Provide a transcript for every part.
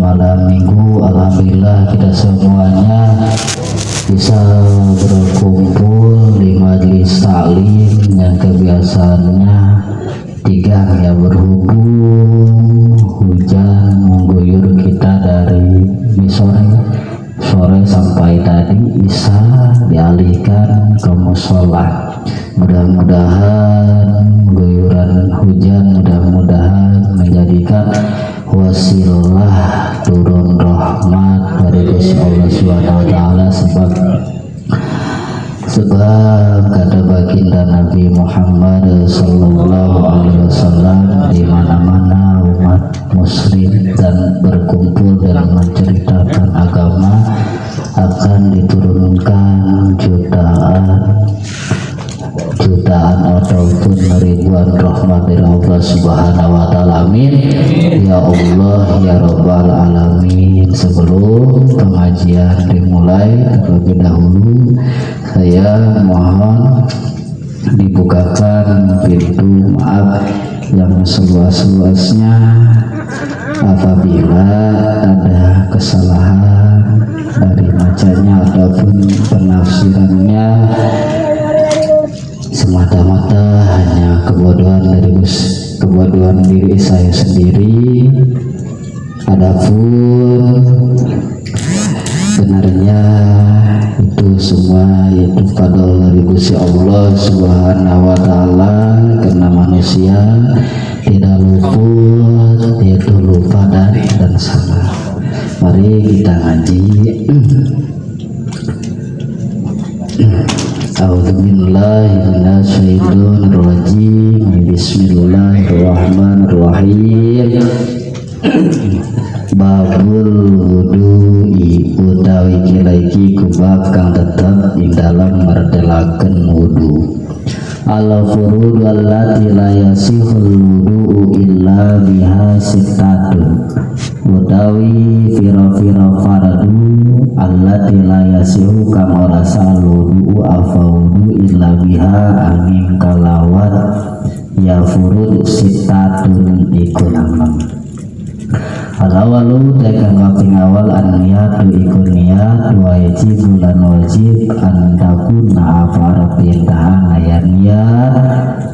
malam minggu alhamdulillah kita semuanya bisa berkumpul di majelis taklim yang kebiasaannya tiga ya, berhubung hujan mengguyur kita dari sore sampai tadi isya dialihkan ke musola. Mudah-mudahan guyuran hujan mudah-mudahan menjadikan wasilah turun rahmat dari Gusti Allah Subhanahu wa taala, sebab kata baginda Nabi Muhammad sallallahu alaihi wasallam, di mana-mana umat muslim dan berkumpul dan menceritakan agama akan diturunkan jutaan ataupun ribuan rahmat dari Allah Subhanahu wa taala. Amin ya Allah ya rabbal alamin. Sebelum pengajian dimulai, terlebih dahulu saya mohon dibukakan pintu maaf yang seluas-luasnya apabila ada kesalahan dari bacanya ataupun penafsirannya semata-mata hanya kebodohan diri saya sendiri. Adapun benarnya itu semua yaitu fadl dari Gusti Allah Subhanahu wa taala, karena manusia tidak luput yaitu lupa dan salah. Mari kita ngaji. A'udzubillahi minasyaitonirrajim. Bismillahirrahmanirrahim. Babul wudu'i utawi kira-iki kubab kang tetep ing dalam merdelaken wudu. Ala furud allati la yasihul wudu'u illa biha sittatun. Utawi fira-fira faradu allati la yasihu kang ora sah wudu'u afa wudu illa biha angin kalawat ya furud sittatun iku namang. Alawalu tekan kaping awal an-niyatu iku niat wajib lan wajib antakuna apa perintahan ayat niat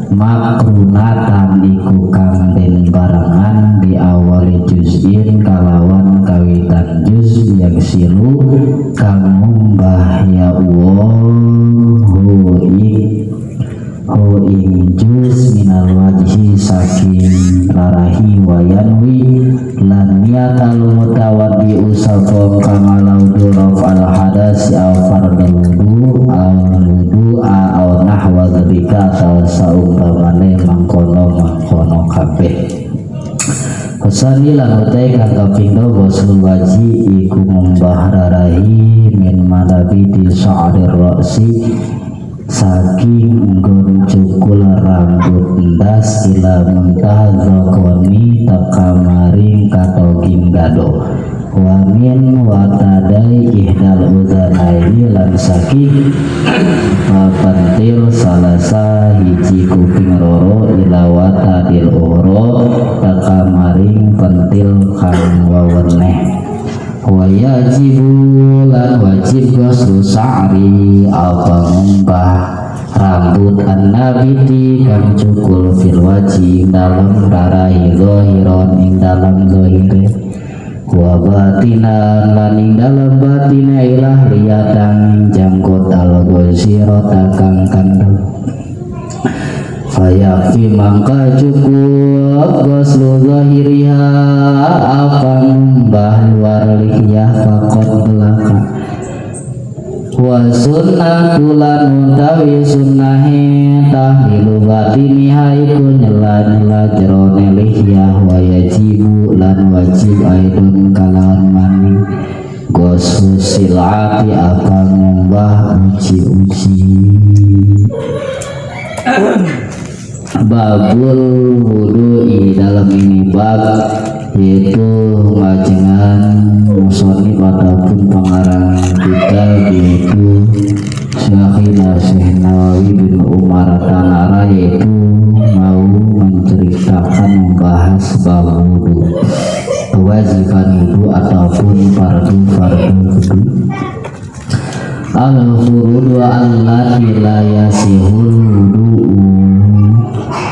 makrunatan iku kang den barangan di awal juz'in kalawan kawitan juz yang silu kang mumbah ya ho ing juz minal wajhi saking rarahi wayanwi lan niatal mutawaddi usafom kamalau duraf al hadas au fardal wudu au nahwa dzalika atau saumpamane mangkono kabeh. Husani lan utai kang kapindo bosul waji iku mumbah rarahi min madabiti sya'rir ra'si saking nggon cukul rambut ndas ila muntah zakoni takamaring katoging gado wamin watadai ihdal uzanaini lan saking mapentil salasa hiji kuping roro ila watadil uro takamaring pentil kang waweneh. Wajibu lan wajib ghuslu sa'ri apa ngumbah rambut an-nabiti kang cukul fil waji dalam rarahi zahiron ing dalam zahire wa batinan lan ing dalam batina ilah riyatan jangkut al-ghusirota kang kandung. Fayafi mangka cukup ghuslu zahiriha apa ngumbah luar lihiyah fakot belaka wa sunnatul utawi sunnahe tahlilu batiniha iku nyela jerone lihiyah wa yajibu lan wajib aidun kalawan mani ghuslu silati apa ngumbah uji-uji. Babul wudu'i dalam ini bab yaitu ngajengan musonif ataupun pengarang kita yaitu Syekhina Syekh Nawawi bin Umar Tanara, yaitu mau menceritakan membahas bab wudu. kewajiban wudu ataupun fardu wudu. Al-furudu allati la yasihul wudu'u.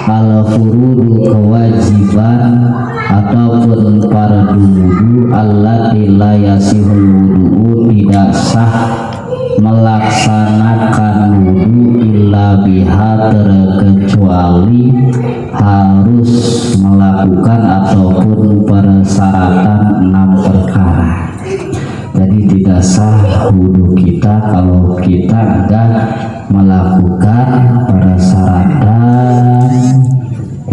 Al-furudu kewajiban ataupun fardu wudu allati la yasihul wudu'u, tidak sah melaksanakan wudu illa biha, terkecuali harus melakukan ataupun persyaratan 6 perkara. Jadi tidak sah wudhu kita kalau kita enggak melakukan persyaratan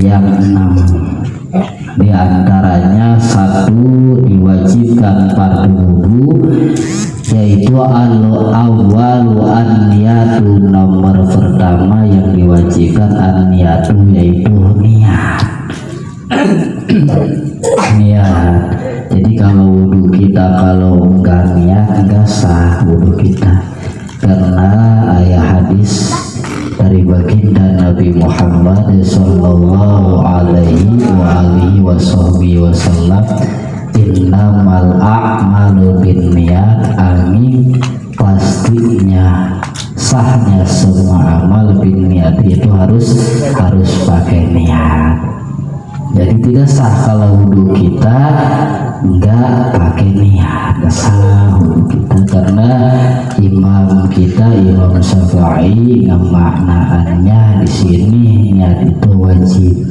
yang 6. Di antaranya 1, diwajibkan fardu wudhu, yaitu al-awwalu an-niyatu, nomor pertama yang diwajibkan an-niyatu yaitu niat. Niat. Jadi kalau wudhu kita kalau enggak niat enggak sah wudhu kita, karena ayat hadis dari baginda Nabi Muhammad sallallahu alaihi wasallam, innamal a'malu binniyat, amin, pastinya sahnya semua amal binniyat itu harus pakai niat. Jadi tidak sah kalau wudhu kita enggak pakai niat, enggak sah wudhu kita, karena imam kita Imam Syafi'i maknaannya di sini niat itu wajib.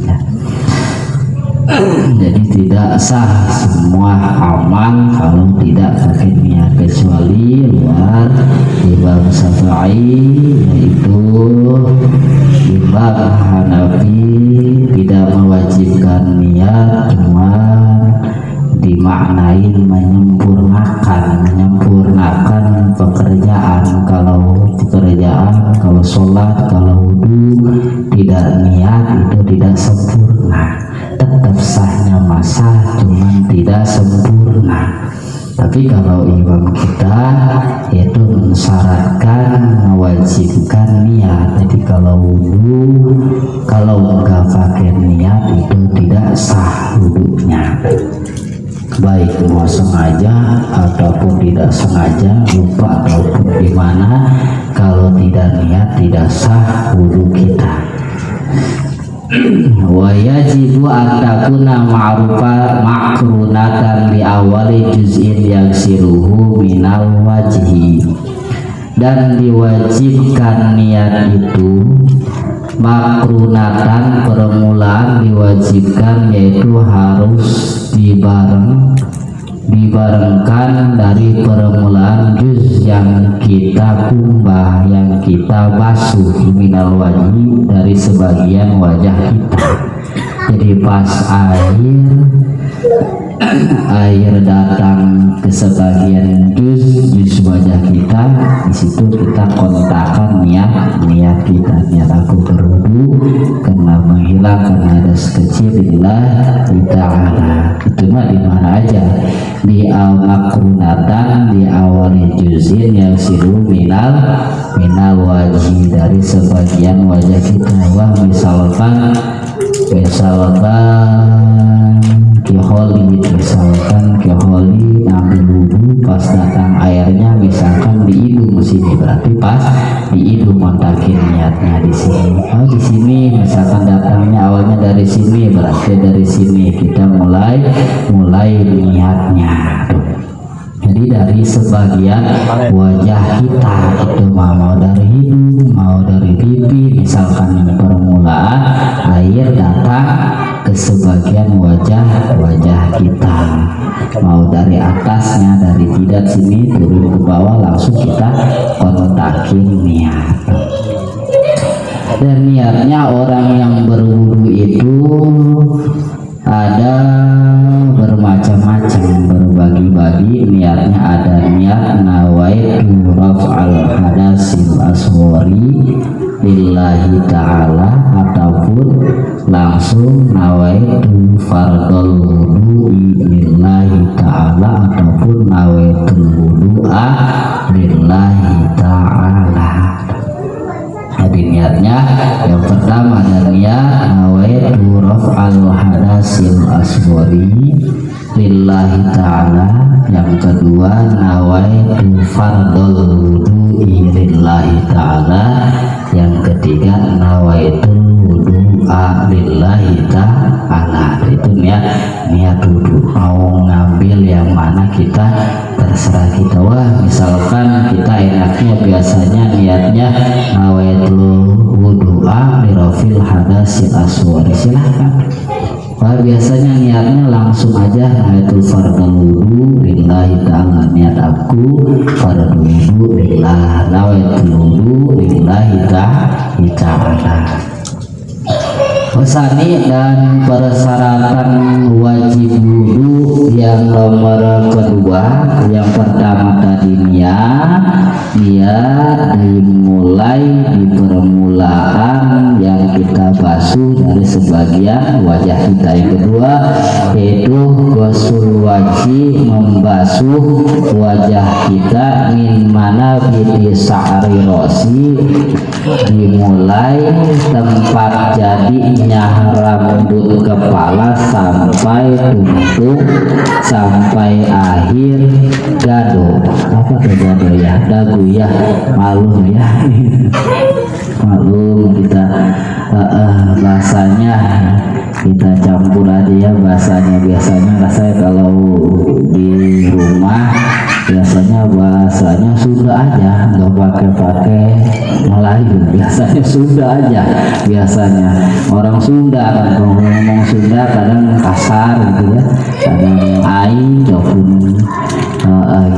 Jadi tidak sah semua amal kalau tidak pakai niat, kecuali luar Imam Syafi'i, yaitu Imam Hanafi tidak mewajibkan niat, cuma dimaknain menyempurnakan pekerjaan. Kalau sholat, kalau wudhu tidak niat itu tidak sempurna, tetap sahnya masa, cuman tidak sempurna. Tapi kalau imam kita itu mensyaratkan, mewajibkan niat. Jadi kalau wudhu, kalau enggak pakai niat itu tidak sah wudhunya, baik mau sengaja ataupun tidak sengaja, lupa ataupun gimana. Kalau tidak niat tidak sah wudhu kita. Wa yajibu an takuna ma'rufa makrunatan li awali juz'in yaksiruhu minal wajhi, dan diwajibkan niat itu makrunatan, permulaan diwajibkan, yaitu harus dibarengkan dari permulaan juz yang kita kumbah, yang kita basuh, minal wajhi, dari sebagian wajah kita. Jadi pas air datang ke sebagian juz wajah kita, di situ kita kontakkan niat kita, niat aku berwudu karena menghilangkan hadas kecil lillahi ta'ala. Itu mah di mana aja, di makrunatan, di awal juzin yang siru minal wajhi, dari sebagian wajah kita. Wah, misalkan kiholi ambil wudhu, pas datang airnya misalkan di hidung sini, berarti pas di hidung kontakin niatnya di sini. Oh, di sini misalkan datangnya awalnya dari sini, berarti dari sini kita mulai niatnya. Jadi dari sebagian wajah kita, itu mau dari hidung, mau dari pipi, misalkan permulaan air datang ke sebagian wajah kita, mau dari atasnya, dari jidat sini turun ke bawah, langsung kita kontakin niat. Dan niatnya orang yang berwudu itu ada bermacam-macam, berbagi-bagi niatnya. Ada niat nawaitu raf'al hadasil asghari lillahi ta'ala, ataupun langsung nawaitu fardol wudu'i lillahi ta'ala, ataupun nawaitu wudu'a lillahi ta'ala. Jadi niatnya yang pertama ada niat nawaitu raf'al hadasil asghari lillahi lillahi ta'ala. Yang kedua, nawaitu fardul wudu'i lillahi ta'ala. Yang ketiga, nawaitu wudu'a lillahi ta'ala. Itu niat wudu. Mau ngambil yang mana kita terserah kita. Wah, misalkan kita enaknya biasanya niatnya nawaitu wudu'a lirafil hadasil aswar, silahkan. Wah, biasanya niatnya langsung aja nawaitu fardal wudu lillahi ta'ala. Niat aku fardal wudu lillah, nawaitu wudu lillahi ta'ala. Wasani dan persyaratan wajib wudu yang nomor kedua, yang pertama tadi niat dimulai di permulaan yang kita basuh dari sebagian wajah kita. Yang kedua yaitu ghusl wajib, membasuh wajah kita min mana biti sa'ri rosi, dimulai tempat jadinya rambut kepala sampai tuntung sampai akhir dado. Apa tuh dado ya? Dagu ya, malum ya. Malum kita bahasanya kita campur aja ya bahasanya. Biasanya kalau di rumah biasanya bahasanya Sunda aja, nggak pakai Melayu. Biasanya Sunda aja. Biasanya orang Sunda kan kalau ngomong Sunda kadang kasar gitu ya, kadang ai ataupun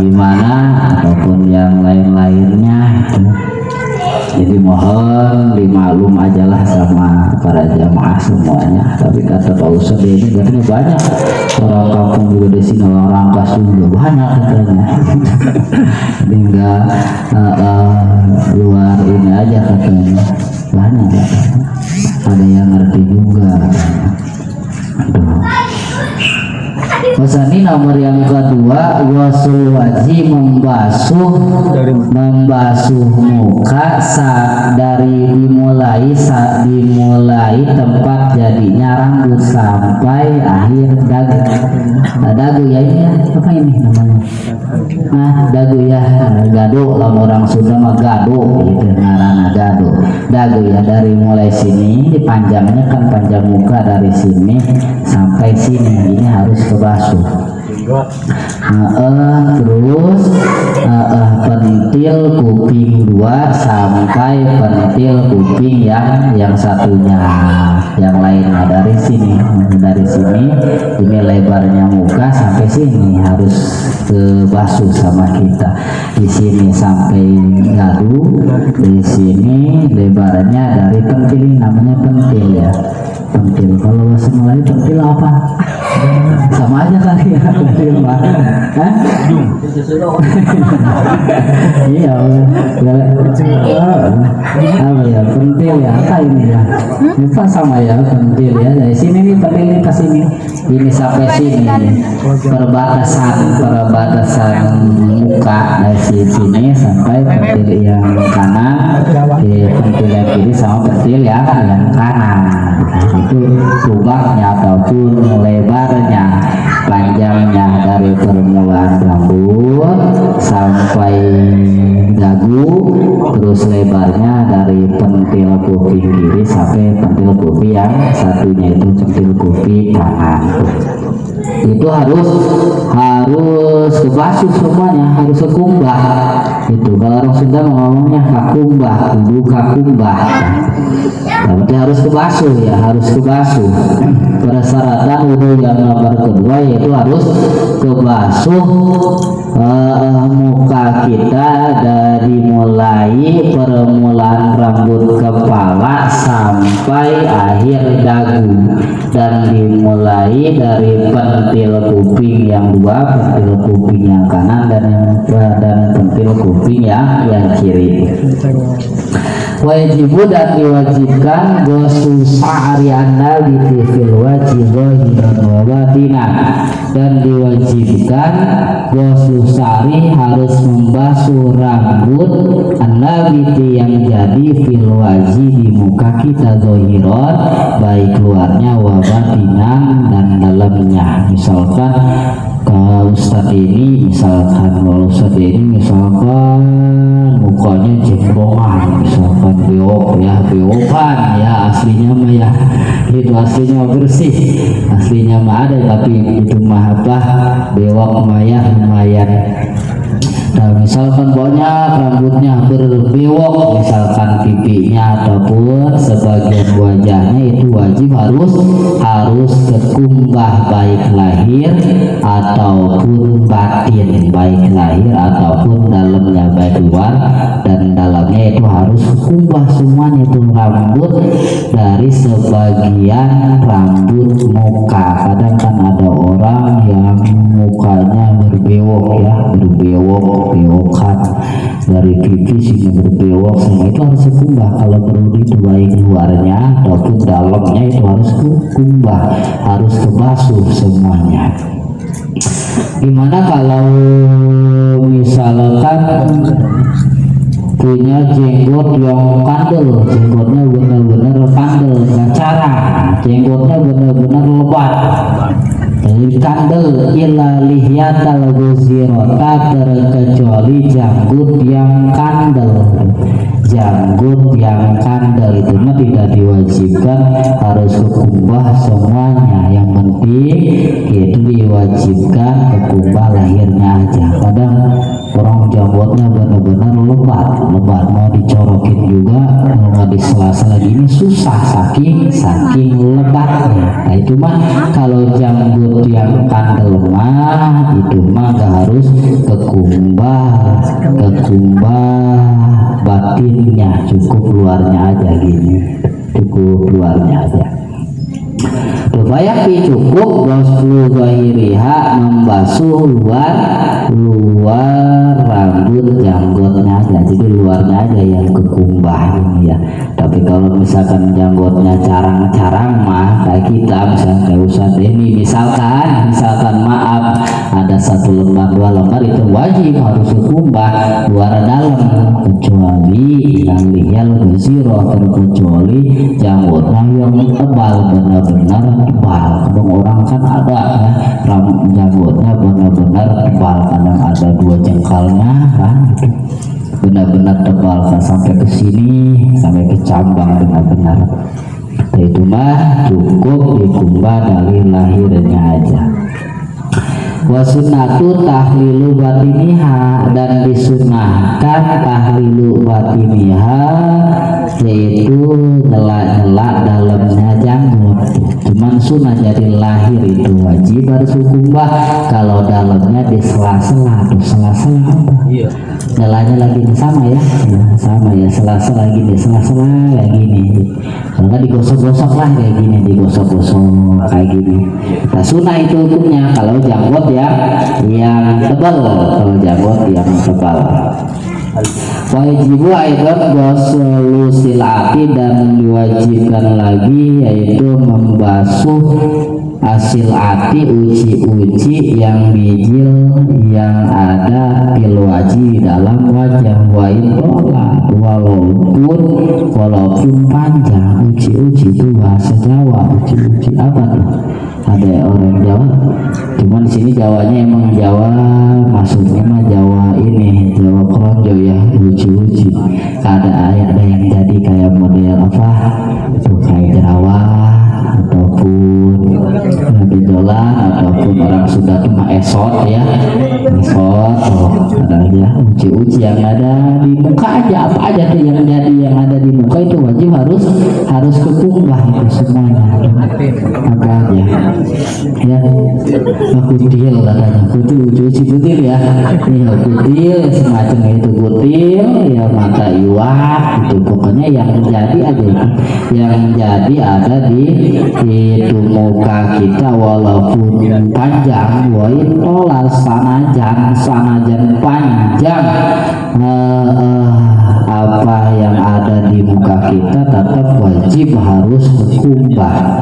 gimana ataupun yang lain-lainnya gitu. Jadi mohon dimaklum aja lah sama para jamaah semuanya. Tapi kata Pak Ustadz ini katanya banyak orang kampung juga di sini, orang Rangkas juga banyak katanya. Jadi enggak luar ini aja katanya, banyak katanya. Ada yang ngerti juga. Aduh. Pesan ini nomor yang kedua, ghusl wajib, membasuh muka dari dimulai tempat jadinya rambut sampai akhir dagu. Dagu ya, ini apa ini namanya? Nah, dagu ya, gado lah orang Sunda mah gado gitu, ngarana gado. Dagu ya, dari mulai sini dipanjangnya kan panjang muka dari sini sampai sini, ini harus kebasuh. Terus pentil kuping 2 sampai pentil kuping yang satunya, yang lainnya dari sini ini lebarnya muka sampai sini harus kebasuh sama kita. Di sini sampai ngadu, di sini lebarnya dari pentil, namanya pentil ya, pentil. Kalau bahasa Melayu pentil apa? Sama aja kali ya, pentil mah. Iya, apa ya pentil ya, apa ini ya? Lupa sama ya pentil ya. Dari sini nih pentil ini ke sini, ini sampai sini, perbatasan muka dari sini sampai pentil yang kanan, pentil yang kiri sama pentil yang kanan. Itu lubangnya ataupun lebarnya, panjangnya dari permulaan rambut sampai dagu, terus lebarnya dari pentil kuping kiri sampai pentil kuping yang satunya itu pentil kuping kanan. Itu harus kebasuh semuanya, harus kekumbah. Itu kalau orang Sunda ngomongnya kakumbah, kudu kakumbah. Berarti harus kebasuh ya, harus kebasuh. Persyaratan wudu yang nomor kedua yaitu harus kebasuh muka kita dari mulai permulaan rambut kepala sampai akhir dagu, dan dimulai dari pentil kuping yang 2, pentil kuping yang kanan dan pentil kuping yang kiri. Wajibu dan diwajibkan ghusl sa'ri an-nabiti fil wajhi zahiran wa batinan, dan diwajibkan ghusl sa'ri harus membasuh rambut an-nabiti yang jadi fil wajhi di muka kita zahiran, baik luarnya wa batinan dan dalamnya. Misalkan Ustadz ini misalkan, kalau Ustadz ini misalkan mukanya jembongan, misalkan bewok ya, bewokan ya, aslinya mah ya itu aslinya bersih, aslinya mah ada, tapi itu mah apa, bewok mah ya lumayan. Nah misalkan banyak rambutnya berbewok, misalkan pipinya ataupun sebagian wajahnya, itu wajib harus kekumbah, baik lahir ataupun batin, baik lahir ataupun dalamnya, baik luar dan dalamnya itu harus kekumbah semuanya. Itu rambut dari sebagian rambut muka. Kadang kan ada orang yang mukanya berbewok ya, bewokan dari pipi sini berbewok, semua itu harus dikumbah. Kalau perlu itu baik luarnya ataupun dalamnya itu harus dikumbah, harus kebasuh semuanya. Gimana kalau misalkan punya jenggot yang kandel, jenggotnya benar-benar kandel, gacara, jenggotnya benar-benar lebat, jadi kandel, ila lihyatal guzirota, terkecuali janggut yang kandel. Janggut yang kandel itu mah tidak diwajibkan harus kekumbah semuanya, yang penting itu diwajibkan kekumbah lahirnya aja. Kadang orang janggutnya benar-benar lebat mau dicorokin juga, mau disela-sela gini susah, saking lebatnya. Nah itu mah kalau janggut yang kandel mah itu mah gak harus kekumbah batinnya, cukup luarnya aja gini, cukup luarnya aja. Bayaki cukup ghuslu zahiriha, membasuh luar rambut janggutnya aja, jadi luarnya aja yang kekumbah ini ya. Tapi kalau misalkan janggutnya carang-carang mah kayak kita, misalkan kayak Ustadz ini misalkan maaf ada 1 lembar 2 lembar, itu wajib harus kekumbah luar dalam, kecuali yang lihal guziro, terkecuali janggutnya yang tebal, benar-benar tebal. Kadang orang kan ada ya, rambut janggutnya benar-benar tebal, kadang ada 2 jengkalnya kan, benar-benar tebal kan, sampai ke sini, sampai ke cambang benar-benar. Nah, itu mah cukup dikumbah dari lahirnya aja. Wasunatu tahlilu batiniha, dan disunahkan tahlilu batiniha, yaitu nyela-nyela dalamnya janggut. Cuman sunnah, jadi lahir itu wajib harus kumbah. Kalau dalamnya di sela-sela, iya. Nyelanya lagi sama ya, sela-sela gini, sela-sela kayak gini. Kalau nggak digosok-gosok lah kayak gini, digosok-gosok kayak gini. Nah sunnah itu hukumnya kalau janggut yang tebal, kalau janggut yang tebal. Wajibu aidan ghuslu silati, dan diwajibkan lagi yaitu membasuh hasil ati, uji-uji yang bijil yang ada fil wajhi, dalam wajah, walaupun panjang. Uji-uji itu bahasa Jawa, uji-uji apa tuh? Ada orang Jawa, cuman di sini Jawanya emang Jawa, maksudnya mah Jawa ini, Jawa Kronjo ya, uji-uji. Ada yang jadi kayak model apa tuh, kayak jerawat ataupun bidolan, ataupun orang sudah cuma esot ya, ada ya uji-uji yang ada di muka aja, apa aja tuh yang jadi, yang ada di muka itu wajib harus kekumbah itu semuanya. Apa aja ya, kutil katanya, uji kutil ya, kutil semacam itu, kutil ya, mata iwak itu, pokoknya yang jadi aja itu, yang jadi ada di itu muka kita, walaupun panjang, tolar sanajan panjang apa yang ada di muka kita, tetap wajib harus kumbah.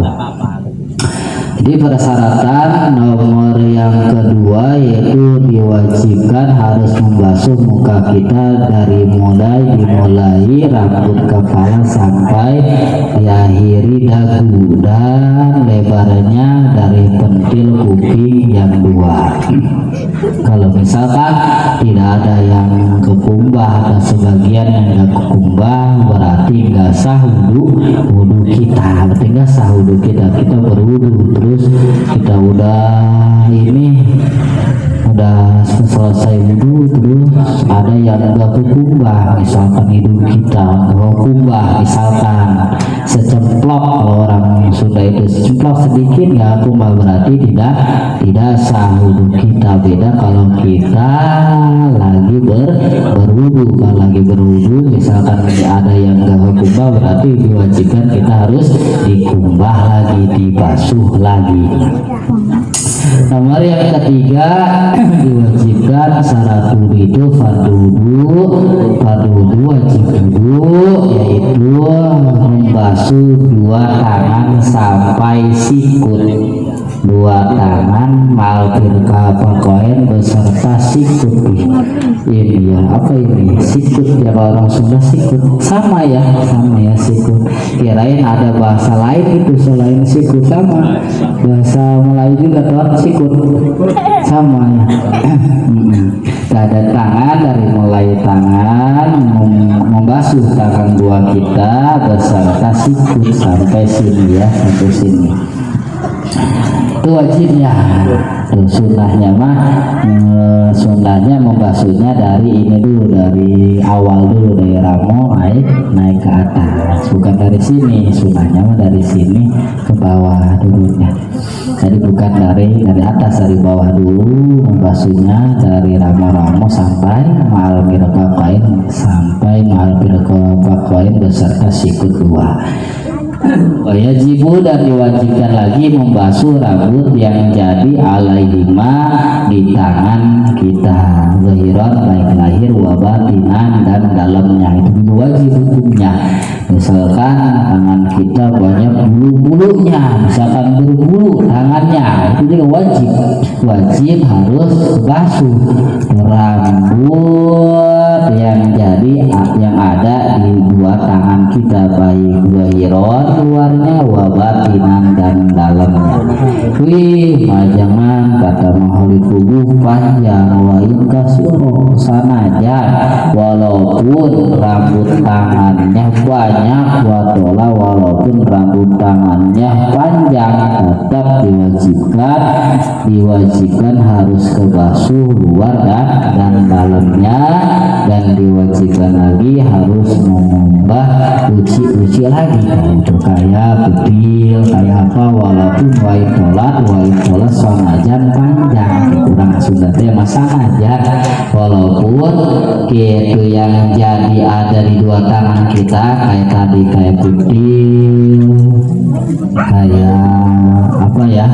Jadi persyaratan nomor yang kedua yaitu diwajibkan harus membasuh muka kita dari dimulai rambut kepala sampai diakhiri dagu dan lebarnya dari pentil kuping yang dua. Kalau misalkan tidak ada yang kekumbah dan sebagian yang nggak kekumbah, berarti nggak sah wudhu kita, berarti nggak sah wudhu kita berwudhu terus kita udah selesai wudhu terus ada yang nggak kekumbah, misalkan hidung kita nggak kekumbah, misalkan secemplok, kalau orang Sunda itu secemplok sedikit nggak kumbah, berarti tidak sah wudhu kita. Beda kalau kita lagi berwudhu, kalau lagi berwudhu misalkan ada yang nggak kekumbah, berarti diwajibkan kita harus dikumbah lagi, dibasuh lagi. Nomor yang ketiga diwajibkan syarat wudhu itu fardu wudhu wajib wudhu yaitu membasuh dua tangan sampai sikut, dua tangan malpir kapakoen beserta sikut. Ini ya apa ini sikut ya, kalau orang Sunda sikut sama ya sikut. Kirain ada bahasa lain itu selain sikut, sama bahasa Melayu juga tuh sikut sama ya. Ada tangan dari mulai tangan membasuh tangan dua kita beserta sikut sampai sini ya, sampai sini. Itu wajibnya. Sunnahnya sunnahnya membasuhnya dari ini dulu, dari awal dulu, dari ramo naik ke atas, bukan dari sini. Sunnahnya dari sini ke bawah dulunya. Jadi bukan dari atas, dari bawah dulu membasuhnya, dari ramo-ramo sampai ma'al mirqaqain, sampai ma'al mirqaqain beserta sikut dua. Wajibu dan diwajibkan lagi membasuh rambut yang jadi alaihima di tangan kita, zahiran baik lahir wa batinan dan dalamnya, itu juga wajib hukumnya. Misalkan tangan kita banyak bulu-bulunya, misalkan berbulu tangannya, itu juga wajib harus basuh rambut yang ada di dua tangan kita, baik zahiran luarnya wabatinan dan dalamnya. Wih, jangan kata mahali tubuh panjang wain kasiro sanaja, walaupun rambut tangannya banyak, watola walaupun rambut tangannya panjang, tetap diwajibkan harus kebasuh luar dan dalamnya, dan diwajibkan lagi harus mengubah uci lagi kayak kecil kayak apa, walaupun waitolat sonajan panjang, kurang Sundatnya masa aja, walaupun gitu yang jadi ada di dua tangan kita kayak tadi, kayak kecil kayak apa ya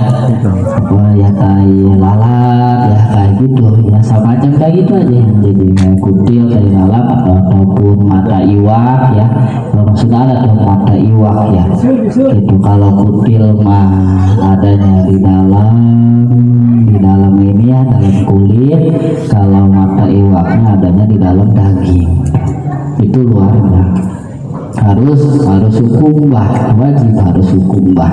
kayak lalat ya, kayak gitu ya, sama aja kayak gitu aja, jadi kayak kutil, kayak lalat ataupun mata iwak ya, kalau sudah ada tuh mata iwak ya, itu kalau kutil mah adanya di dalam ini ya, dalam kulit. Kalau mata iwaknya adanya di dalam daging, itu luarnya harus hukumbah, wajib harus hukumbah.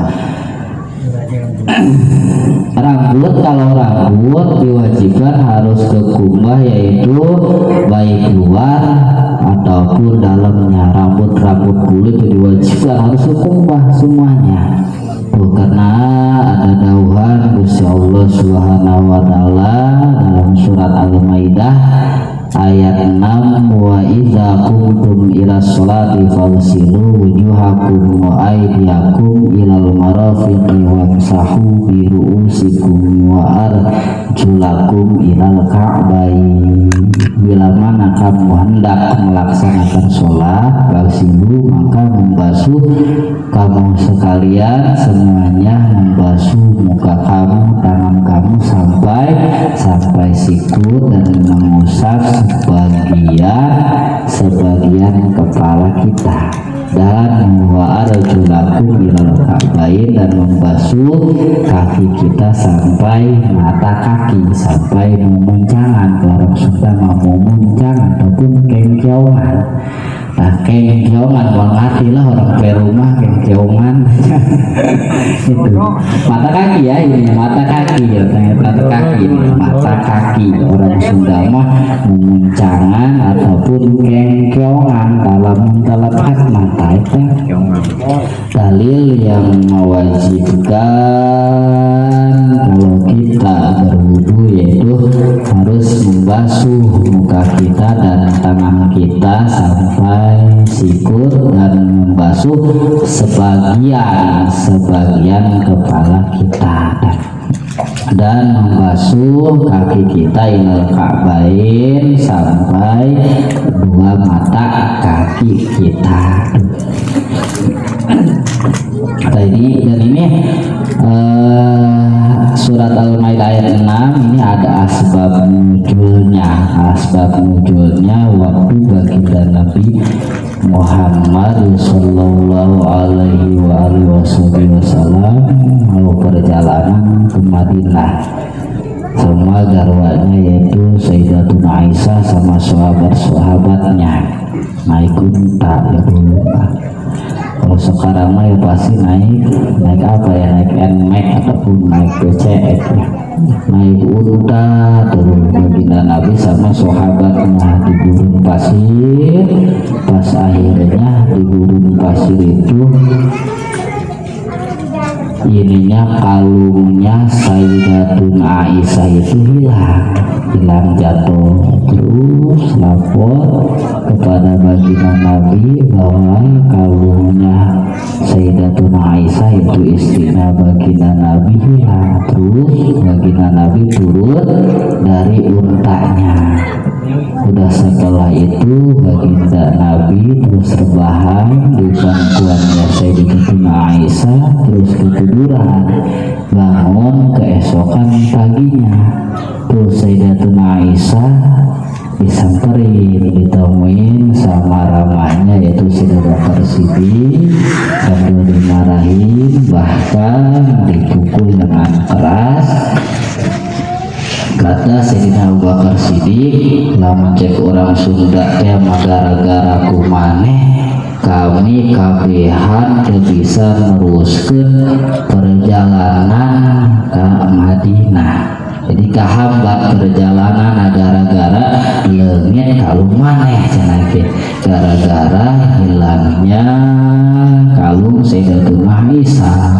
Rambut, kalau rambut diwajibkan harus kekumbah, yaitu baik luar ataupun dalamnya. Rambut kulit diwajibkan harus kekumbah semuanya. Karena ada dauhan Gusti Allah Subhanahu wa taala dalam surat Al-Maidah ayat 6, wa idza qumtum ila sholati faghsilu wujuhakum wa aydiyakum ilal marafiqi wamsahu bi ru'usikum wa arjulakum ilal ka'bayn. Bila mana kamu hendak melaksanakan sholat, faghsilu, maka membasuh kamu sekalian semuanya, membasuh muka kamu, tangan kamu sampai sikut, dan mengusap sebagian kepala kita. dan wa arjulakum ilal ka'bain, dan membasuh kaki kita sampai mata kaki, sampai memuncangan. Orang Sunda mau memuncang ataupun kengkiongan. Nah, kengkiongan mengerti lah orang perumah kengkiongan. Itu mata kaki ya, ini mata kaki ya, mata kaki, mata kaki orang Sunda mah memuncangan ataupun kengkiongan dalam mentalakat mata itu dalil yang mewajibkan kalau kita berwudu, yaitu harus membasuh muka kita dan tangan kita sampai sikut, dan membasuh sebagian kepala kita, dan membasuh kaki kita ilal ka'bain sampai dua mata kaki kita. Dan ini surat Al-Maidah ayat 6 ini ada asbab nuzulnya waktu baginda Nabi Muhammad sallallahu alaihi wasallam mau perjalanan ke Madinah sama garwanya, yaitu Sayyidatuna Aisyah sama sahabat-sahabatnya naik unta ya dulu. Kalau sekarang mah ya pasti naik apa ya, naik NMAX ataupun naik PCX ya, naik unta. Terus baginda Nabi sama sahabatnya di gurun pasir. Pas akhirnya di gurun pasir itu ininya kalungnya Sayyidatuna Aisyah itu hilang jatuh. Terus lapor kepada baginda Nabi bahwa kalungnya Sayyidatuna Aisyah itu istrinya baginda Nabi hilang. Terus baginda Nabi turun dari untanya. Udah setelah itu baginda Nabi terus rebahan di pangkuannya Sayyidatuna Aisyah, terus ketiduran. Bangun keesokan paginya, terus Sayyidatuna Aisyah disamperin, ditemuin sama ramanya yaitu Sayyidina Abu Bakar Siddiq, sambil dimarahin, bahkan dipukul dengan keras. Kata Sayyidina Abu Bakar Siddiq, lama cek orang Sunda teh gara-gara kumaneh kami kabehan bisa meneruskan perjalanan ke Madinah. Jadi kehambat perjalanan gara-gara leungit kalung maneh cenah ge, gara-gara hilangnya kalung Sayyidatuna Aisyah.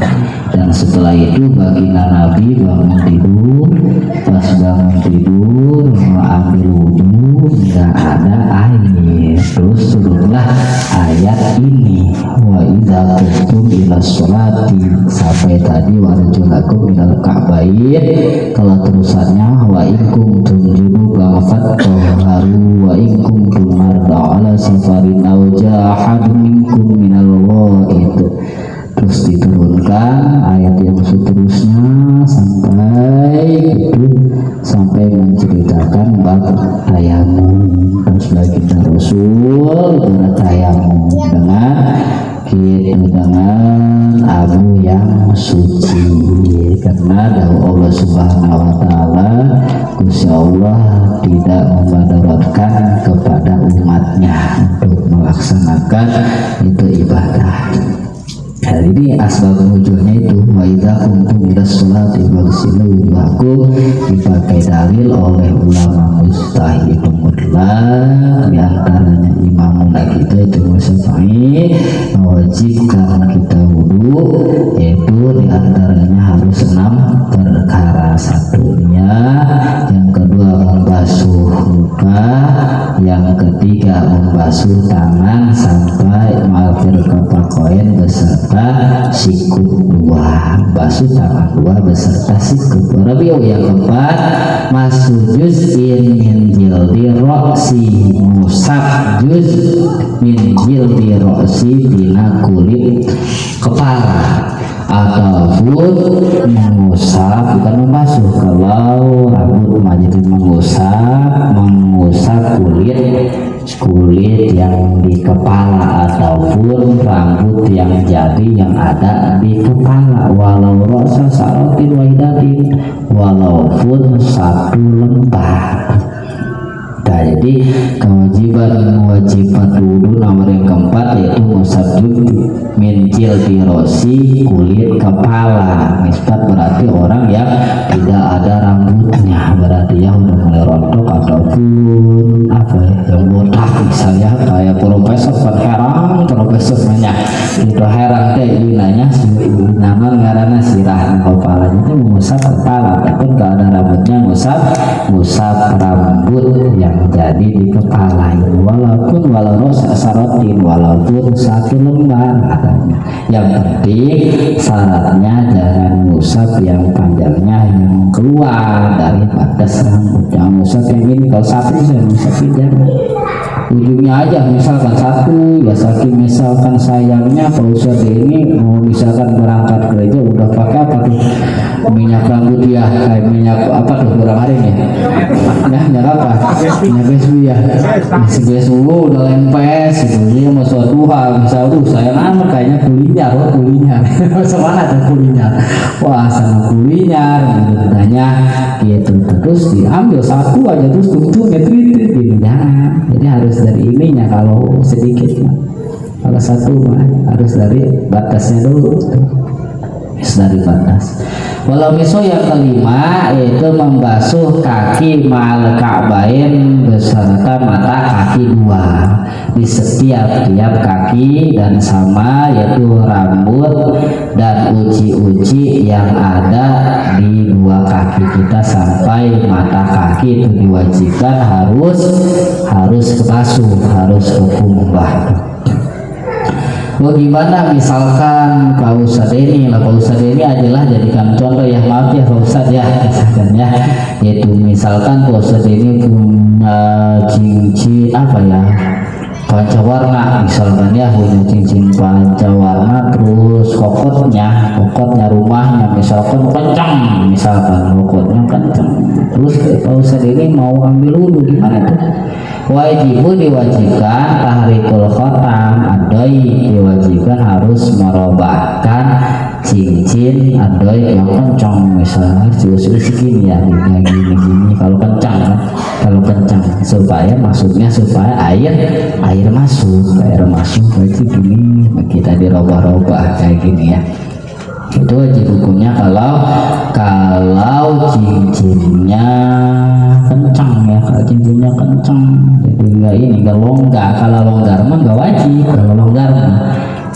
Dan setelah itu baginda Nabi bangun tidur. Pas bangun tidur mau ambil wudhu, nggak ada air. Terus turunlah ayat ini, wa idza qumtum ila sholati, sampai tadi wa arjulakum minal ka'bain. Kalau terusannya wa in kuntum junuban fattahharu wa in kuntum marda ala safarin aw jahadun minkum minal ghaid. Terus diturunkan ayat yang seterusnya sampai menceritakan bab tayamum. Terus baginda Rasul bertayamum dengan abu yang suci, karena dawuh Allah Subhanahu wa taala, Gusti Allah tidak memadaratkan kepada umatnya untuk melaksanakan itu ibadah. Hari ini asbab wujudnya itu wa idza kuntum ila sholati faghsilu wujuhakum, dipakai dalil oleh ulama mujtahid mutlak, di antaranya Imam kita itu Syafi'i mewajibkan kita wudu, yaitu di antaranya harus 6 perkara. Satunya, yang kedua membasuh muka, yang ketiga membasuh tangan sampai mafir kapakoin beserta sikut 2, basuh tangan 2 beserta sikut 2. Rabiu yang keempat, masuk juz'in min jildi roksi, musab juz min jildi roksi dina kulit kepala, ataupun mengusap, bukan membasuh. Kalau rambut majid mengusap kulit kulit yang di kepala ataupun rambut yang jadi yang ada di kepala, walau rasa sarotin wahidatin, walaupun satu lembar. Nah, jadi kewajiban wudhu nomor yang keempat yaitu musabjud mincil dirosi kulit kepala. Misbat berarti orang yang tidak ada rambutnya, berarti ya udah mulai rontok ataupun apa ya, yang botak misalnya kayak profesor heran, profesor banyak itu heran teh nanya nama ngarana sirah kepalanya itu mengusap kepala, tapi kalau ada rambutnya ngusap rambut yang jadi di kepala, walau sarotin, walaupun satu lembar katanya. Yang penting syaratnya jangan ngusap yang panjangnya yang keluar dari batas rambut, jangan ngusap yang ini. Kalau satu saya ngusapin jangan ujungnya aja, misalkan satu ya, saking misalkan sayangnya kalau Ustaz ini mau misalkan berangkat gereja udah pakai apa tuh minyak rambut ya, kayak minyak apa tuh kurang hari ya, minyak apa, minyak besu ya, besu udah lempes gitu, dia mau suatu hal misal tuh saya nama kayaknya kulinyar semana tuh kulinyar, wah sama kulinyar tanya gitu, terus diambil satu aja terus tuntutnya gitu, jangan. Jadi harus dari ininya, kalau sedikit kalau satu harus dari batasnya dulu, harus dari batas. Walau miso yang kelima yaitu membasuh kaki ma'al ka'bain beserta mata kaki dua di setiap kaki, dan sama yaitu rambut dan uci-uci yang ada di dua kaki kita sampai mata kaki itu diwajibkan harus kebasuh, harus kekumbah. Bagaimana misalkan Pak Ustadz ini adalah jadikan contoh ya, maaf ya Pak Ustadz ya, misalkan ya, yaitu misalkan Pak Ustadz ini punya cincin apa ya, pancawarna misalkan ya, punya cincin pancawarna, terus kokotnya rumahnya misalkan kencang, misalkan kokotnya kencang, terus Pak Ustadz ini mau ambil wudhu gimana tuh? Diwajibkan tahrikul khotam, adoi diwajibkan harus merobahkan cincin adoi yang kencang, misalnya segini ya, gini kalau kencang supaya maksudnya supaya air masuk berarti gini kita dirobah-robah kayak gini ya. Itu wajib hukumnya kalau cincinnya kencang ya, kalau cincinnya kencang, jadi nggak longgar. Kalau longgar mah nggak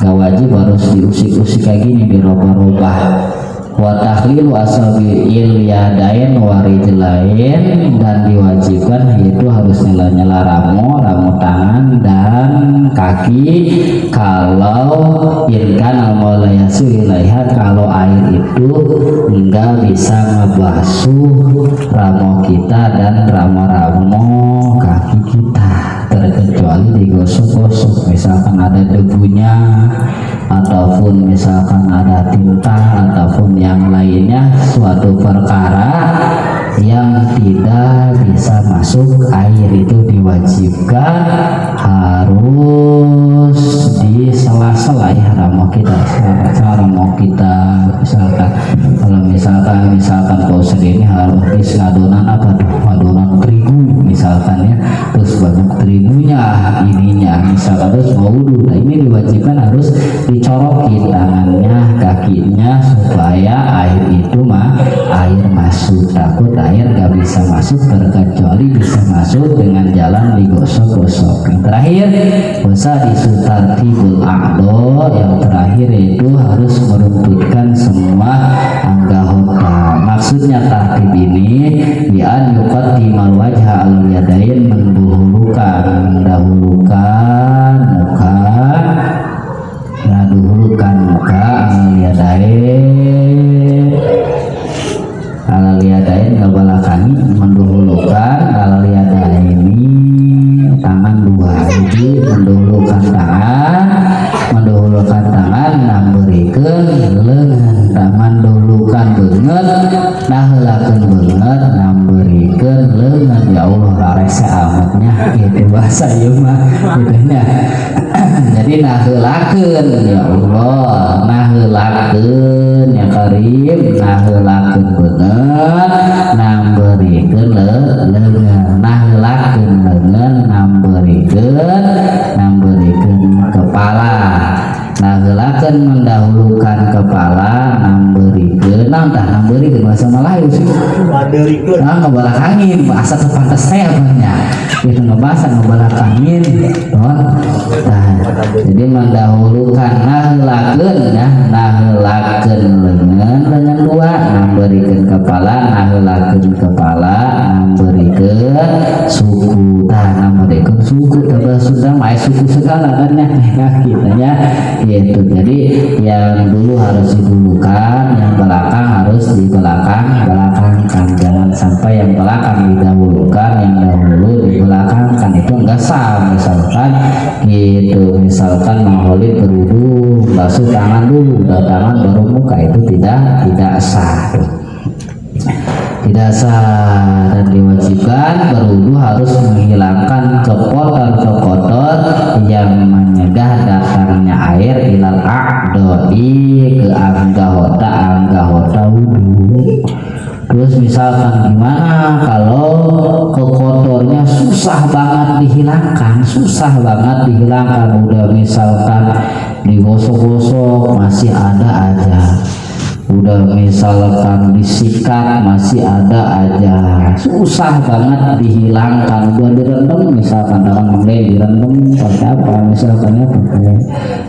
wajib, harus diusik-usik kayak gini, dirobah-robah. Wa takhlilu asabi'il yadain warijlain, dan diwajibkan yaitu harus nyela ramu tangan dan kaki kalau irkan al-maulayasi ilaiha, kalau air itu enggak bisa ngebasuh ramu kita dan ramu kaki kita, terkecuali digosok-gosok misalkan ada debunya ataupun misalkan ada tinta ataupun yang lainnya, suatu perkara yang tidak bisa masuk air itu diwajibkan harus di sela-sela ya ramu kita, misalkan kalau misalkan kau sendiri harus di adonan apa tuh, adonan terigu misalkan ya, terus banyak terigunya ininya misalkan, terus mau wudhu, nah ini diwajibkan harus dicorokin tangannya kakinya supaya air itu air masuk, takut air gak bisa masuk, terkecuali bisa masuk dengan jalan digosok-gosok. Yang terakhir bisa disutartibul a'do, yang terakhir itu harus meruntutkan semua anggota. Maksudnya tartib ini bi'an yuqaddimal wajha al yadain, mendahulukan muka al yadain kebalakangi, mendahulukan al yadain ini tangan dua, jadi mendahulukan tangan nambahikeun lengan, mendahulukan beungeut nahelakeun beungeut nambahikeun lengan ya Allah rese amatnya gitu bahasa ieu mah gitunya. Jadi naheulakeun ya Allah, naheulakeun ya Karim, naheulakeun beungeut, nambeurikeun lengan, naheulakeun lengan, nambeurikeun kepala. Naheulakeun mendahulukan kepala, nambeurikeun bahasa Melayu sih. Nambeurikeun. Ngebelakangin bahasa tepantes teh apanya. Itu ngebahasa ngebelakangin. Jadi mendahulukan naheulakeun ya, naheulakeun lengan dua, nambeurikeun kepala, naheulakeun kepala, nambeurikeun suku. Nambeurikeun suku teh Sunda mah suku segala kan ya kitanya gitu. Jadi yang dulu harus didulukan, yang belakang harus dibelakangkan. Jangan sampai yang belakang didahulukan, yang dahulu dibelakangkan. Itu enggak sah. Misalkan mengholid berwudu basuh tangan dulu, tangan baru muka, itu tidak sah. Tidak sah. Dan diwajibkan berwudu harus menghilangkan kekotor-kekotor yang menyegah datangnya air ilal a'doi, ke anggota wudu. Terus misalkan gimana kalau kekotornya susah banget dihilangkan, udah misalkan digosok-gosok masih ada aja, udah misalkan disikat masih ada aja, susah banget dihilangkan. Udah direndam misalkan dengan menggay direndam pakai apa, misalkan ya pakai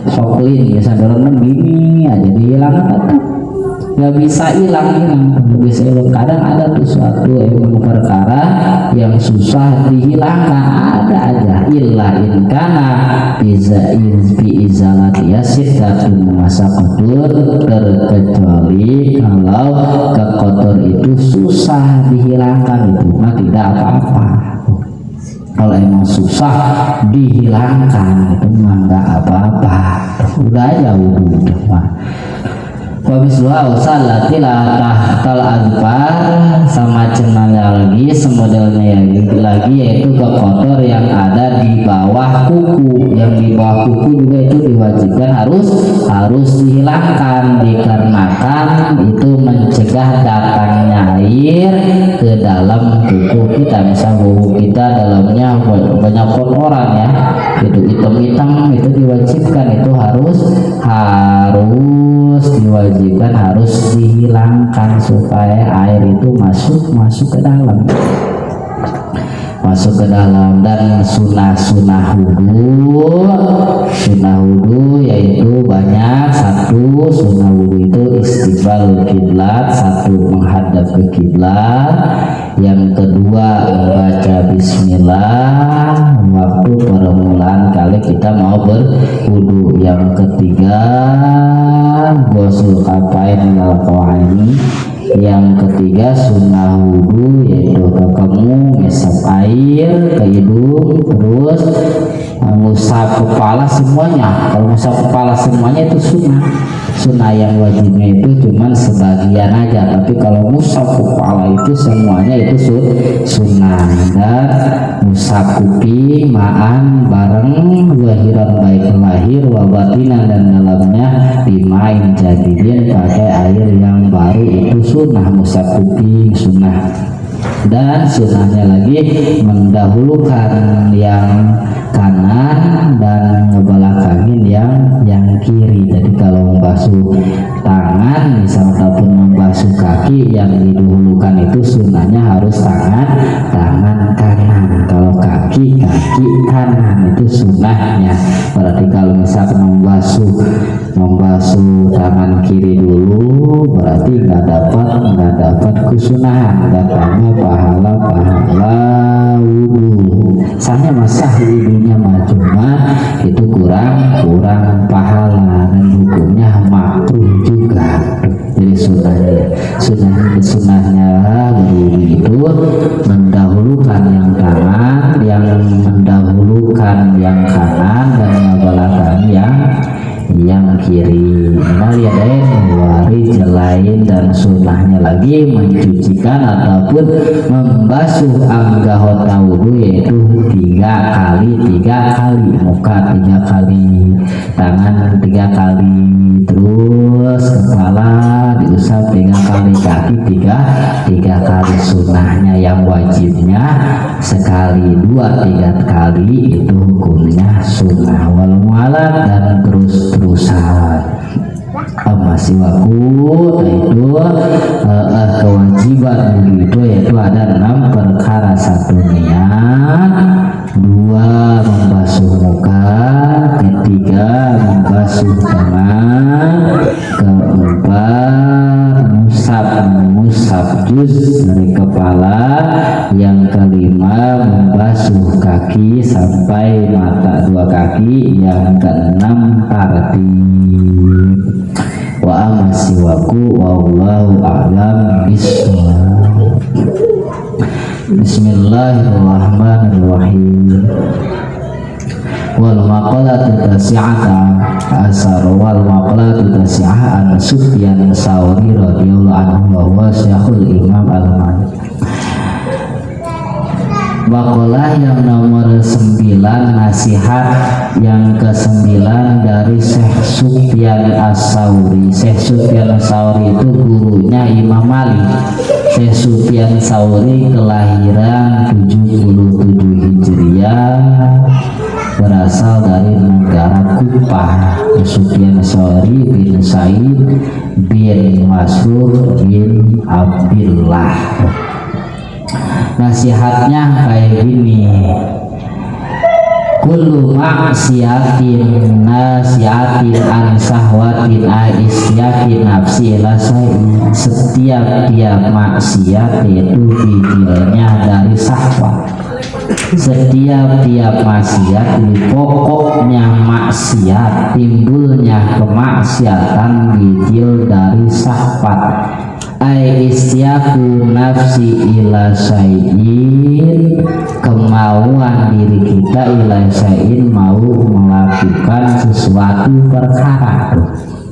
soklin biasa direndam gini aja dihilangkan, nggak bisa hilang. Kadang ada tuh suatu perkara yang susah dihilangkan, ada aja. Illa in kana bi izalati yasiddatun masaqatur, terkecuali kalau kekotor itu susah dihilangkan, itu mah tidak apa-apa. Kalau emang susah dihilangkan itu mah nggak apa-apa, udah aja wudu mah. Wabisluha usallati la tahtal adfar, sama cenanya lagi semodelnya lagi yaitu kekotor yang ada di bawah kuku. Yang di bawah kuku juga itu diwajibkan harus dihilangkan, dikarenakan itu mencegah datangnya air ke dalam kuku kita. Misal kuku kita dalamnya banyak kotoran ya, itu hitam-hitam, itu diwajibkan, itu harus diwajibkan harus dihilangkan supaya air itu masuk ke dalam. Dan sunnah wudu yaitu banyak. Satu, sunnah wudu itu istiqbalul kiblat, satu menghadap ke kiblat. Yang kedua membaca bismillah waktu permulaan kali kita mau berwudu. Yang ketiga ghuslul kafain minal qawaini. Yang ketiga sunnah wudu yaitu kamu ngisap air ke hidung, terus ngusap kepala semuanya. Kalau ngusap kepala semuanya itu sunnah yang wajibnya itu cuman sebagian aja, tapi kalau ngusap kepala itu semuanya itu sunnah. Dan ngusap kuping ma'an bareng zahiran baik lahir wa batinan, dan dalamnya dimain jadidin pakai air yang baru, itu sunnah. Ngusap kuping sunnah. Dan sunnahnya lagi mendahulukan yang kanan dan ngebelakangin yang kiri. Jadi kalau membasuh tangan misal ataupun membasuh kaki, yang didahulukan itu sunnahnya harus tangan kanan. Kalau kaki kanan itu sunnahnya. Berarti kalau misalkan membasuh tangan kiri dulu, berarti nggak dapat kesunahan, datangnya pahala wudu. Sahnya masa wudunya mah cuma itu kurang pahala, dan hukumnya makruh juga. Jadi sunnahnya berwudu itu mendahulukan yang kanan, dan membelakang yang kiri. Naliadain wari lain dan sunnahnya lagi mencucikan ataupun membasuh anggota wudu yaitu 3 kali, muka 3 kali, tangan 3 kali, terus kepala diusap 3 kali, kaki 3 kali. Sunnahnya yang wajibnya sekali, 2-3 kali itu hukumnya sunnah. Wal mualat dan terus-terusan. Masih waku itu kewajiban itu yaitu ada 6 perkara. 1 niat, 2 membasuh muka, 3 membasuh tangan, 4 musab juz dari kepala, yang 5 membasuh kaki sampai mata 2 kaki, yang 6 tartib. Wa amasiwaku wallahu a'lam bishawab. Bismillahirrahmanirrahim. Wal maqalatu tasi'ata asar wal maqalatu tasi'ah an Sufyan Sauri radhiyallahu anhu wa huwa syekhul Imam Al-Malik. Maqalah yang nomor 9, nasihat yang ke-9 dari Syekh Sufyan As-Sauri. Syekh Sufyan As-Sauri itu gurunya Imam Malik. Syekh Sufyan As-Sauri kelahiran 77 Hijriah, berasal dari negara Kufah. Sufyan As-Sauri bin Sa'id bin Mas'ud bin Abdullah. Nasihatnya kayak gini: kullu maksiatin nasiatin an sahwatin aisyatin nafsi lasai. Setiap maksiat itu bibirnya dari syahwat. Setiap maksiat, pokoknya maksiat, timbulnya kemaksiatan bijil dari syahwat. Ai isyaku nafsi ila syai'in, kemauan diri kita ila syai'in, mau melakukan sesuatu perkara.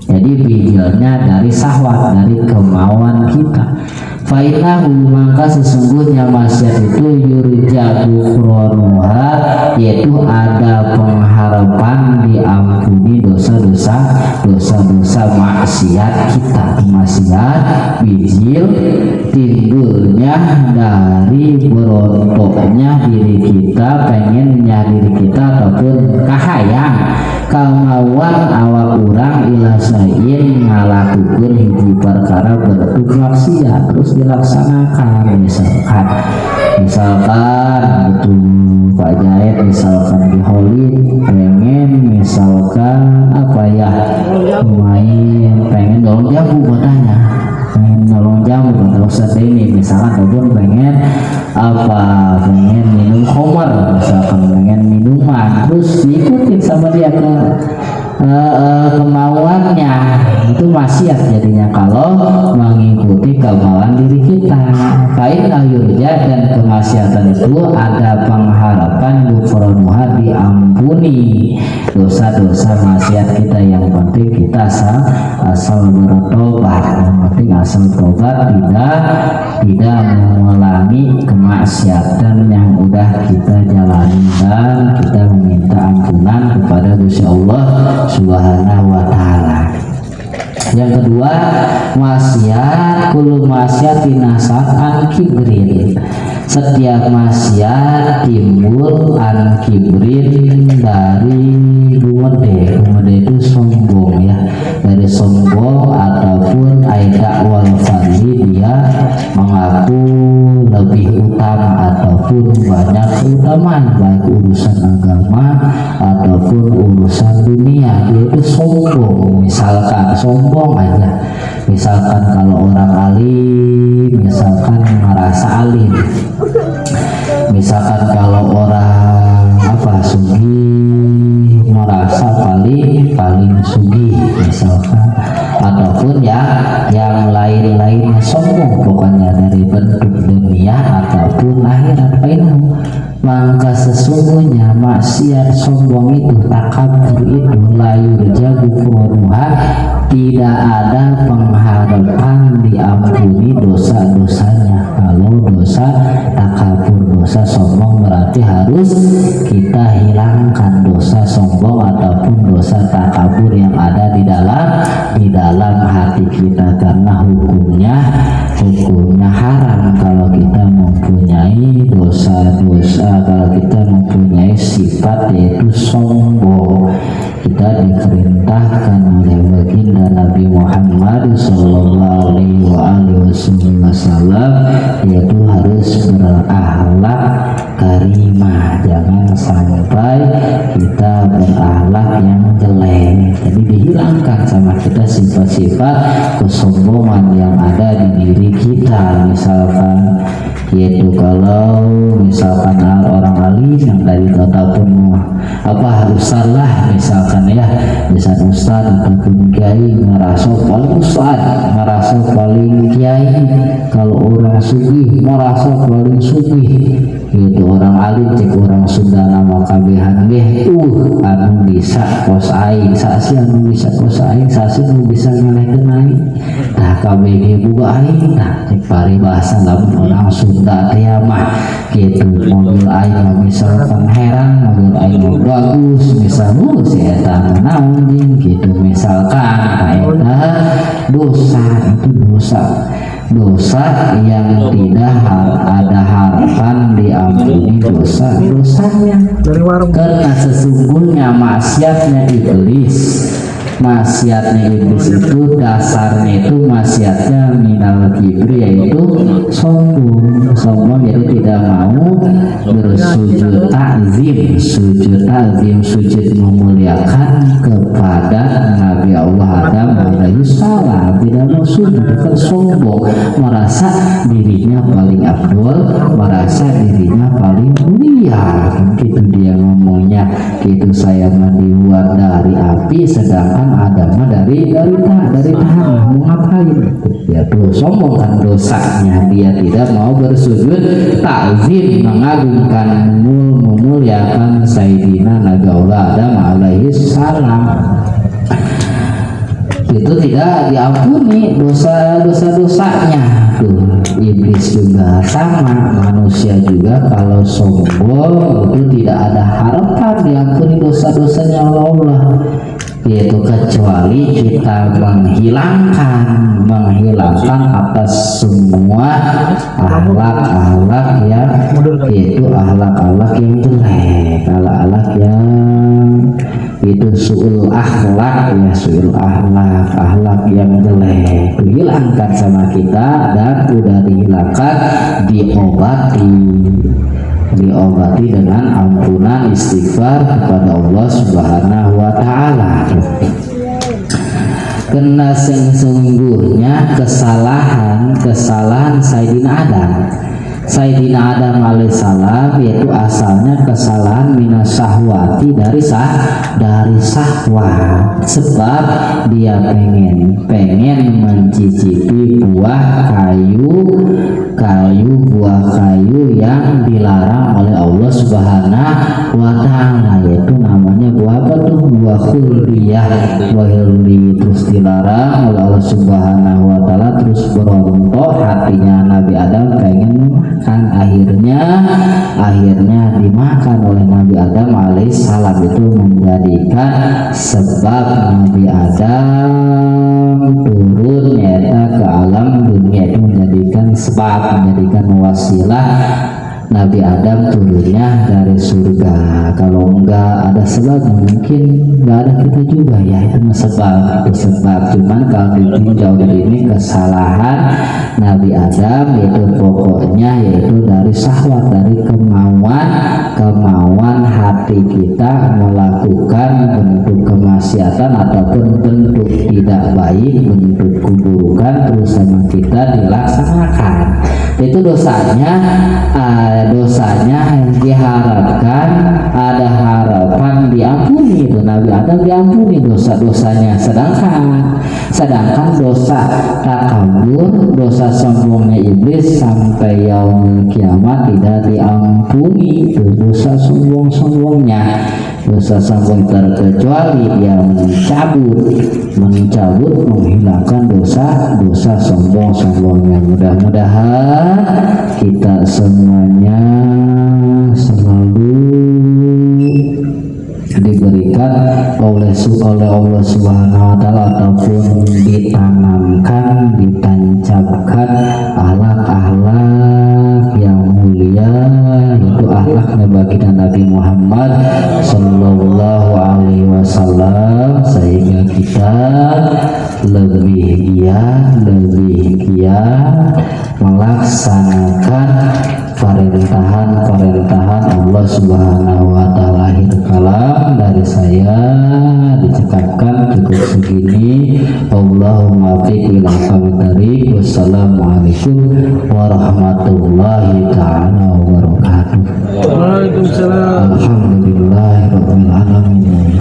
Jadi bijilnya dari syahwat, dari kemauan kita. Fainahu, maka sesungguhnya maksiat itu yurja ghufranuha, yaitu ada pengharapan diampuni dosa-dosa maksiat kita. Maksiat bijil timbulnya dari berontoknya diri kita, pengennya diri kita ataupun kahayang kemauan awak urang ila sayin ngalakukeun hiji perkara bentuk maksiat terus dilaksanakan. Misalkan gitu Pak Jahit, misalkan di Holid pengen misalkan apa ya, main pengen nolong jamu katanya, pengen nolong jamu kata Ustaz ini misalkan, ataupun pengen apa, pengen minum khamar misalkan, pengen minuman, terus diikutin sama dia ke kemauannya, itu maksiat jadinya kalau mengikuti kemauan diri kita. Fa'inna yurja, dan kemaksiatan itu ada pengharapan ghufranuha, diampuni dosa-dosa maksiat kita. Yang penting kita asal bertobat, yang penting asal tobat, tidak mengulangi kemaksiatan yang udah kita jalani, dan kita meminta ampunan kepada Gusti Allah Subhanahu wa ta'ala. Yang kedua, maksiat kullu maksiatin nasat an kibrin. Setiap maksiat timbul an kibrin dari gumede. Gumede itu sombong ya, dari sombong ataupun aida wal fadli, dia mengaku lebih utama ataupun banyak keutamaan, baik urusan agama ataupun urusan dunia. Dia itu sombong. Misalkan sombong aja, misalkan kalau orang alim, misalkan merasa alim, misalkan kalau orang apa sugih, merasa paling sugih misalkan, ataupun ya yang lain-lainnya sombong pokoknya dari bentuk dunia ataupun akhirat. maka sesungguhnya maksiat sombong itu, takabur itu, layur jago kuruha, tidak ada pengharapan diampuni dosa-dosanya. Kalau dosa takabur, dosa sombong, berarti harus kita hilangkan dosa sombong ataupun dosa takabur yang ada di dalam hati kita, karena hukumnya haram kalau kita mempunyai dosa-dosa, kalau kita mempunyai sifat yaitu sombong. Kita diperintahkan oleh baginda Nabi Muhammad Sallallahu Alaihi Wasallam yaitu harus berakhlak karimah, jangan sampai kita berakhlak yang jelek. Jadi dihilangkan sama kita sifat-sifat kesombongan yang ada di diri kita. Misalkan yaitu kalau misalkan orang alim yang dari ataupun harus salah, misalkan ya, misalkan ustaz ataupun kiai merasa paling ustaz, merasa paling kiai, kalau orang sugih merasa paling sugih, itu orang alim cek orang Sunda nama kabehan geh anu bisa kos aing, sasi anu bisa kos aing, sasi anu bisa ngelehkeun aing, tah kabeh buka aing, tah cek paribasa lamun orang Sunda teh mah gitu. Mobil aing misalkan heran, mobil aing bagus, misalnya si eta naon gitu, misalkan eta dosa, itu dosa yang tidak ada harapan diampuni dosanya, karena sesungguhnya maksiatnya iblis itu dasarnya itu maksiatnya minal kibri, yaitu sombong, jadi tidak mau bersujud ta'zim, sujud memuliakan kepada Nabi Allah Adam alaihi salam, tidak mau sujud, sombong, merasa dirinya paling abdul, merasa dirinya paling mulia, gitu dia ngomongnya gitu, saya dibuat dari api sedangkan Adam dari tanah, mau ngapain? Ya tuh sombong kan dosanya, dia tidak mau bersujud ta'zim, mengagungkan, memuliakan Sayyidina Nabi Allah Adam alaihi salam. Itu tidak diampuni dosa-dosanya. Tuh, iblis juga sama, manusia juga kalau sombong itu tidak ada harapan diampuni dosa-dosanya Allah, yaitu kecuali kita menghilangkan atas semua akhlak-akhlak yang yaitu akhlak-akhlak yang jelek, akhlak yang itu suul akhlak ya, akhlak yang jelek dihilangkan sama kita, dan udah dihilangkan diobati dengan ampunan istighfar kepada Allah Subhanahu wa taala. Karena sesungguhnya kesalahan Sayyidina Adam alaihissalam yaitu asalnya kesalahan minas syahwati, dari syahwat, sebab dia pengen mencicipi buah kayu yang dilarang oleh Allah Subhanahu wa taala, yaitu namanya buah apa tuh? Buah khulriyah, terus dilarang oleh Allah Subhanahu wa taala, terus berontok hatinya Nabi Adam pengen kan, akhirnya dimakan oleh Nabi Adam alaihissalam. Itu menjadikan sebab Nabi Adam turun nyata ke alam dunia, itu menjadikan wasilah Nabi Adam turunnya dari surga. Kalau enggak ada sebab mungkin enggak ada kita juga ya, itu sebab. Cuman kalau ditinjau dari ini kesalahan Nabi Adam yaitu pokoknya yaitu dari syahwat, dari kemauan hati kita melakukan bentuk kemaksiatan ataupun bentuk tidak baik, bentuk keburukan, terus sama kita dilaksanakan. Itu dosanya yang diharapkan ada harapan diampuni itu Nabi Adam diampuni dosa-dosanya, sedangkan dosa takabur, dosa sombongnya iblis sampai yaumul kiamat tidak diampuni. Itu dosa sombongnya, dosa sombong terkecuali yang mencabut menghilangkan dosa sombongnya. Mudah-mudahan kita semuanya selalu diberikan oleh Allah Subhanahu wa taala ataupun ditanamkan, ditancapkan akhlak-akhlak yang mulia, yaitu akhlaknya baginda Nabi Muhammad sallallahu alaihi wasallam, sehingga kita lebih giat melaksanakan perintahan Allah Subhanahu wa taala. Akhir kalam dari saya dicukupkan cukup segini. Allahumma fiq ila aqwamit. Wassalamualaikum warahmatullahi taala wabarakatuh. Waalaikumsalam. Alhamdulillahirabbil alamin.